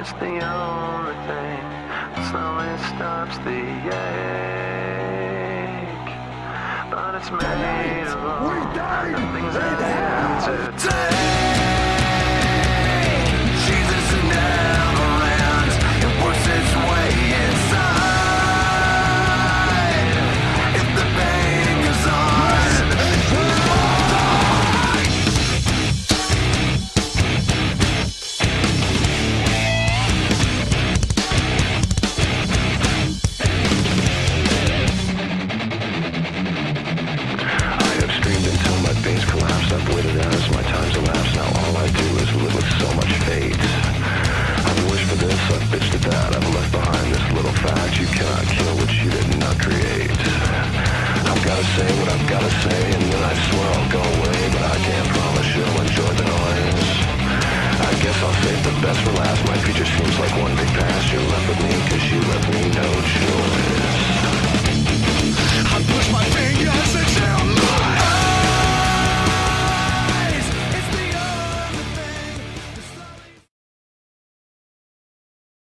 It's the only thing that slowly stops the ache. But it's made of all the things I have to take. Jesus never ends. It works its way inside. If the pain goes on, veins collapsed, I've waited as my time's elapsed. Now all I do is live with so much fate. I've wished for this, I've bitched at that. I've left behind this little fact: you cannot kill what you did not create. I've gotta say what I've gotta say, and then I swear I'll go away. But I can't promise you'll enjoy the noise. I guess I'll save the best for last. My future seems like one big past. You're left with me cause you left me no choice.